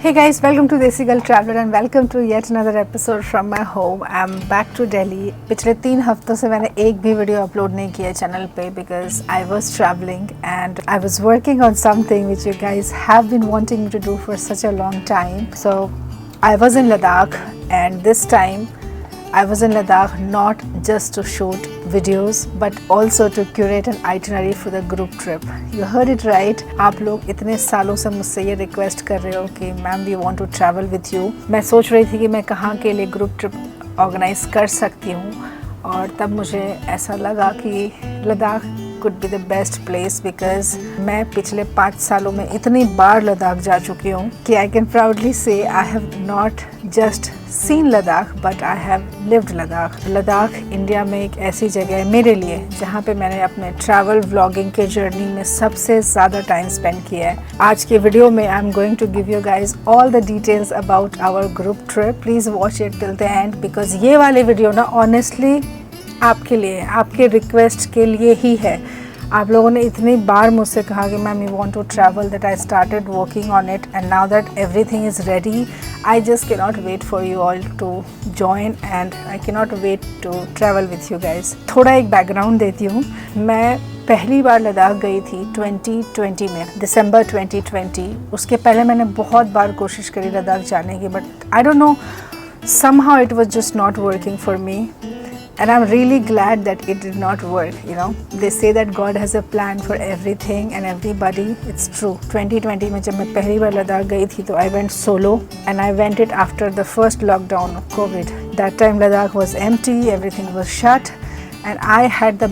Hey guys, welcome to Desi Girl Traveler and welcome to yet another episode from my home. I'm back to Delhi. पिछले 3 हफ्तों से मैंने एक भी video upload नहीं किया चैनल पे because I was traveling and I was working on something which you guys have been wanting me to do for such a long time. So I was in Ladakh and this time I was in Ladakh not just to shoot videos but also to curate an itinerary for the group trip. You heard it right. आप लोग इतने सालों से मुझसे ये request कर रहे हो कि ma'am we want to travel with you. मैं सोच रही थी कि मैं कहाँ के लिए ग्रुप ट्रिप ऑर्गेनाइज कर सकती हूँ और तब मुझे ऐसा लगा कि Ladakh could be the best place because मैं पिछले 5 सालों में इतनी बार लद्दाख जा चुकी हूँ कि I can proudly say I have not just seen Ladakh but I have lived Ladakh. Ladakh India में एक ऐसी जगह है मेरे लिए जहाँ पे मैंने अपने ट्रैवल व्लॉगिंग के जर्नी में सबसे ज़्यादा टाइम स्पेंड किया है. आज के वीडियो में I am going to give you guys all the details about our group trip. Please watch it till the end because ये वाले वीडियो ना ऑनेस्टली आपके लिए, आपके रिक्वेस्ट के लिए ही है. आप लोगों ने इतनी बार मुझसे कहा कि ma'am you want to travel that I started working on it and now that everything is ready I just can not wait for you all to join and I can not wait to travel with you guys. थोड़ा एक background देती हूँ. मैं पहली बार लद्दाख गई थी 2020 में, दिसंबर 2020. उसके पहले मैंने बहुत बार कोशिश करी लद्दाख जाने की but I don't know somehow it was just not working for me. And I'm really glad that it did not work, you know. They say that God has a plan for everything and everybody. It's true. 2020 में जब मैं पहली बार लद्दाख गई थी तो I went solo and I went it after the first lockdown of COVID. That time Ladakh was empty, everything was shut and I had the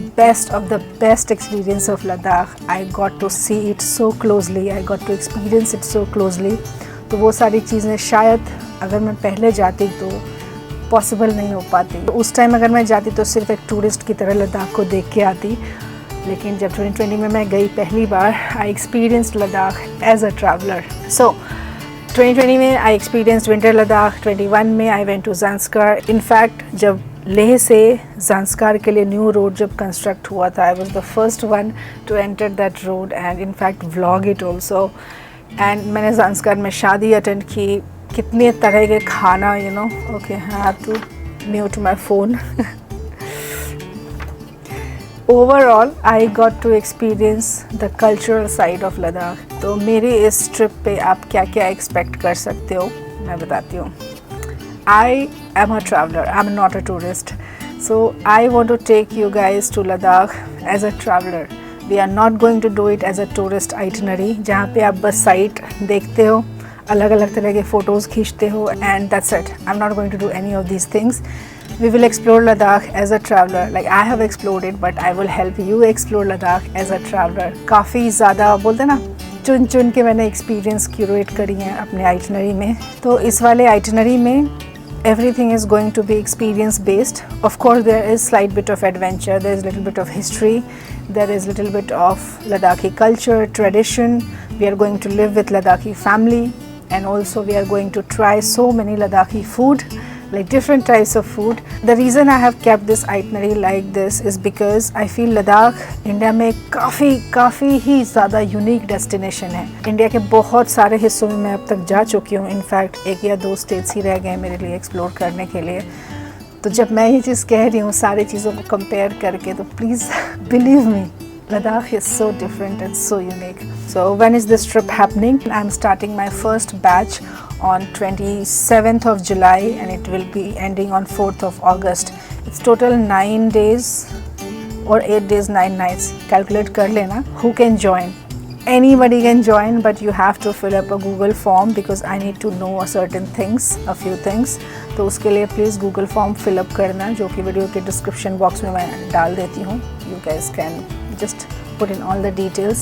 best experience of Ladakh. I got to see it so closely, I got to experience it so closely. तो वो सारी चीज़ें शायद अगर मैं पहले जाती तो पॉसिबल नहीं हो पाती. उस टाइम अगर मैं जाती तो सिर्फ एक टूरिस्ट की तरह लद्दाख को देख के आती. लेकिन जब 2020 में मैं गई पहली बार I experienced Ladakh as a traveller. So 2020 में आई एक्सपीरियंस्ड विंटर लद्दाख. 21 में I went to Zanskar. In fact जब लेह से ज़ांस्कार के लिए न्यू रोड जब कंस्ट्रक्ट हुआ था I was the first one two enter that road and in fact vlog it also. And मैंने ज़ांस्कार में शादी अटेंड की. कितने तरह के खाना you know. Okay, I have to mute my phone. Overall I got to experience the cultural side of Ladakh. तो मेरी इस ट्रिप पे आप क्या क्या एक्सपेक्ट कर सकते हो मैं बताती हूँ. I am a traveller, I am not a tourist. So I want to take you guys to Ladakh as a traveller. We are not going to do it as a tourist itinerary जहाँ पे आप बस site देखते हो, अलग अलग तरह के फ़ोटोज़ खींचते हो and that's it. I am not going to do any of these things. We will explore Ladakh as a traveller like I have explored it but I will help you explore Ladakh as a traveller. काफ़ी ज़्यादा बोलते ना चुन चुन के मैंने experience curate करी हैं अपने आइटनरी में. तो इस वाले आइटनरी में everything is going to be experience based. Of course there is slight bit of adventure, there is little bit of history, there is little bit of Ladakhi culture, tradition. We are going to live with Ladakhi family and also we are going to try so many Ladakhi food, like different types of food. The reason I have kept this itinerary like this is because I feel Ladakh India में काफ़ी ही ज़्यादा unique destination है. India के बहुत सारे हिस्सों में मैं अब तक जा चुकी हूँ. इनफैक्ट 1 या 2 स्टेट्स ही रह गए मेरे लिए एक्सप्लोर करने के लिए. तो जब मैं ये चीज़ कह रही हूँ सारी चीज़ों को कंपेयर करके तो please believe me, Ladakh is so different and so unique. So when is this trip happening? I'm starting my first batch on 27th of July and it will be ending on 4th of August. It's total 9 days or 8 days 9 nights. Calculate kar lena. Who can join? Anybody can join but you have to fill up a Google form because I need to know a few things. तो उसके लिए please Google form fill up करना जो कि video के description box में मैं डाल देती हूँ. You guys can just put in all the details.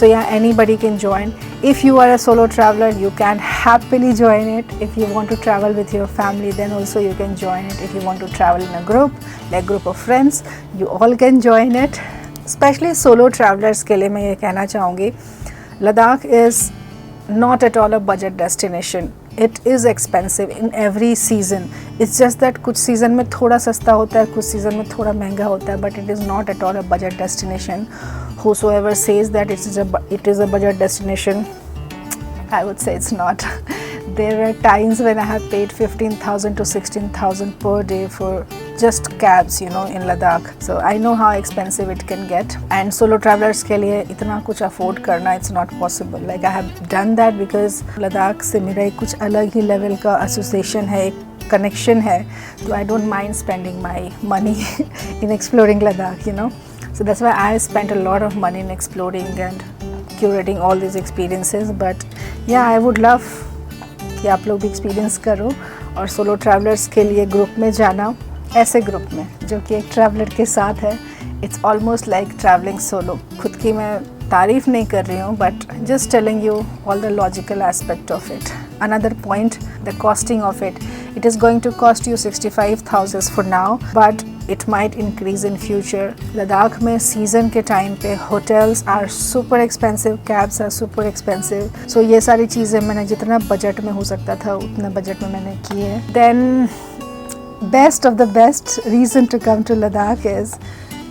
So yeah, anybody can join. If you are a solo traveler you can happily join it. If you want to travel with your family then also you can join it. If you want to travel in a group like group of friends you all can join it. Especially solo travelers के लिए मैं ये कहना चाहूँगी Ladakh is not at all a budget destination. It is expensive in every season. It's just that कुछ season में थोड़ा सस्ता होता है, कुछ सीज़न में थोड़ा महंगा होता है, but it is not at all a budget destination. Whosoever says that it is a budget destination, I would say it's not. there were times when I have paid 15,000 to 16,000 per day for just cabs, you know, in Ladakh. So I know how expensive it can get. And solo travelers के लिए इतना कुछ afford करना it's not possible. Like I have done that because Ladakh से मेरा एक कुछ अलग ही level का association है, एक connection है. So I don't mind spending my money in exploring Ladakh, you know. So that's why I spent a lot of money in exploring and curating all these experiences. But yeah, I would love कि आप लोग भी experience करो और solo travellers के लिए group में जाना, ऐसे ग्रुप में जो कि एक ट्रैवलर के साथ है. It's almost like travelling solo. खुद की मैं तारीफ़ नहीं कर रही हूँ, but just telling you all the logical aspect of it. Another point, the costing of it. It is going to cost you 65,000 for now, but it might increase in future. Ladakh में season के time पे hotels are super expensive, cabs are super expensive. So ये सारी चीज़ें मैंने जितना budget में हो सकता था उतना बजट में मैंने किए हैं. Then best of the best reason to come to Ladakh is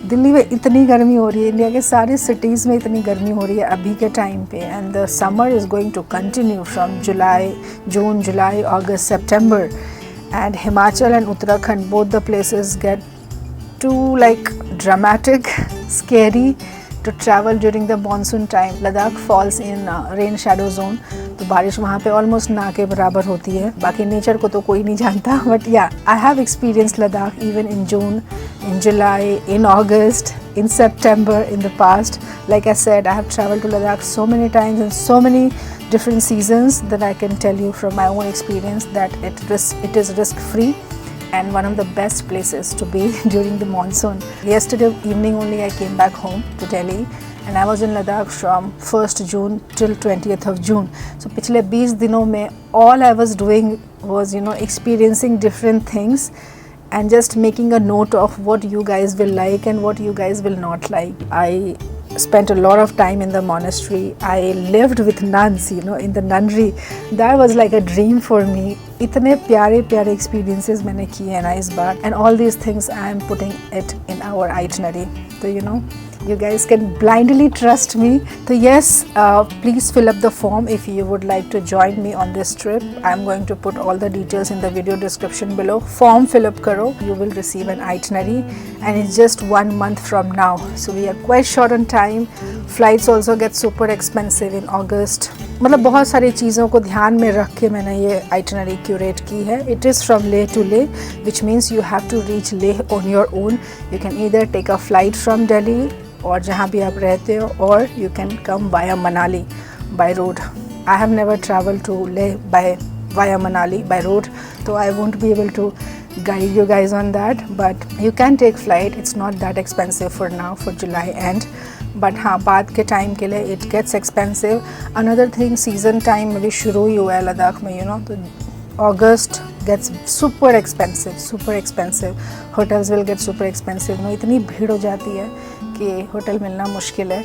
Delhi में इतनी गर्मी हो रही है, इंडिया के सारे सिटीज़ में इतनी गर्मी हो रही है अभी के टाइम पे. And the summer is going to continue from June, July, August, September. And Himachal and Uttarakhand, both the places get too like dramatic, scary to travel during the monsoon time. Ladakh falls in rain shadow zone, तो बारिश वहाँ पे almost ना के बराबर होती है. बाकी नेचर को तो कोई नहीं जानता, but yeah, I have experienced Ladakh even in June, in July, in August, in September in the past. Like I said, I have traveled to Ladakh so many times in so many different seasons that I can tell you from my own experience that it is risk free and one of the best places to be during the monsoon. Yesterday evening only I came back home to Delhi and I was in Ladakh from 1st June till 20th of June. So पिछले 20 दिनों में all I was doing was, you know, experiencing different things and just making a note of what you guys will like and what you guys will not like. I spent a lot of time in the monastery. I lived with nuns, you know, in the nunnery. That was like a dream for me. इतने प्यारे प्यारे experiences मैंने किए हैं ना इस बार. And all these things I am putting it in our itinerary. So you know, you guys can blindly trust me. So yes, please fill up the form if you would like to join me on this trip. I'm going to put all the details in the video description below. Form fill up karo. You will receive an itinerary and it's just 1 month from now. So we are quite short on time. Flights also get super expensive in August. मतलब बहुत सारी चीज़ों को ध्यान में रख के मैंने ये itinerary curate की है. It is from Leh to Leh, which means you have to reach Leh on your own. You can either take a flight from Delhi और जहाँ भी आप रहते हो, or you can come via Manali by road. I have never traveled to Leh via Manali by road, so I won't be able to guide you guys on that. But you can take flight. It's not that expensive for now, for July end. But हाँ, बाद के time के लिए it gets expensive. Another thing, season time अभी शुरू ही हुआ है लद्दाख में, you know, तो August gets super expensive. Hotels will get super expensive. No, इतनी भीड़ हो जाती है कि होटल मिलना मुश्किल है.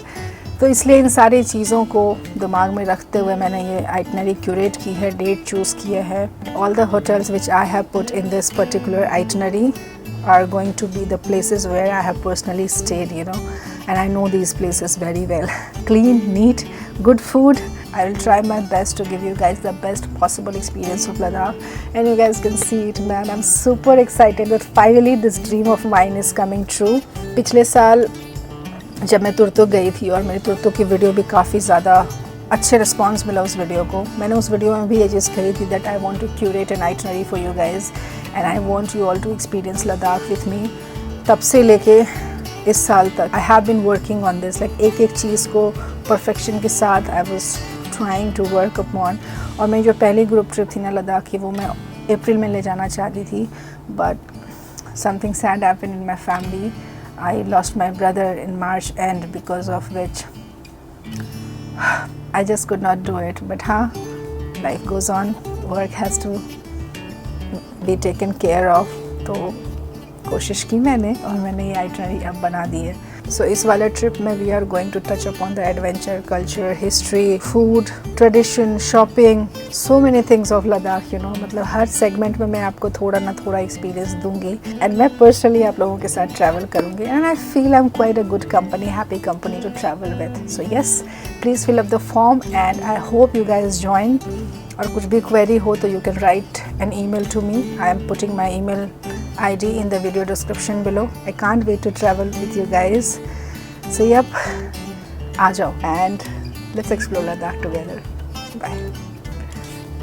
तो इसलिए इन सारी चीज़ों को दिमाग में रखते हुए मैंने ये आइटनरी क्यूरेट की है, डेट चूज़ किया है. All the hotels which I have put in this particular itinerary are going to be the places where I have personally stayed, you know, and I know these places very well. Clean, neat, good food. I will try my best to give you guys the best possible experience of Ladakh, and you guys can see it, man. I'm super excited that finally this dream of mine is coming true. पिछले साल जब मैं तुर्तुक गई थी और मेरी तुर्तुक की video भी काफ़ी ज़्यादा अच्छे रिस्पांस मिला उस वीडियो को. मैंने उस वीडियो में भी ये चीज़ कही थी that I want to curate an itinerary for you guys and I want you all to experience Ladakh with me. तब से लेके इस साल तक I have been working on this, like एक एक चीज़ को परफेक्शन के साथ I was trying to work upon. और मेरी जो पहली ग्रुप ट्रिप थी ना लद्दाख की, वो मैं अप्रैल में ले जाना चाहती थी, but something sad happened in my family. I lost my brother in March end, because of which I just could not do it. But life goes on, work has to be taken care of. तो कोशिश की मैंने और मैंने ये itinerary अब बना दी है. सो इस वाले ट्रिप में we are going to touch upon the adventure, culture, history, food, tradition, shopping, so many things of Ladakh, you know. मतलब हर सेगमेंट में मैं आपको थोड़ा ना थोड़ा एक्सपीरियंस दूंगी एंड मैं पर्सनली आप लोगों के साथ ट्रैवल करूंगी. And I feel I am quite a good company, happy company to travel with. So yes, please fill up the form and I hope you guys join. और कुछ भी क्वेरी हो तो you can write an email to me. I am putting my email ID in the video description below. I can't wait to travel with you guys. So yep, aa jao and let's explore Ladakh together. Bye.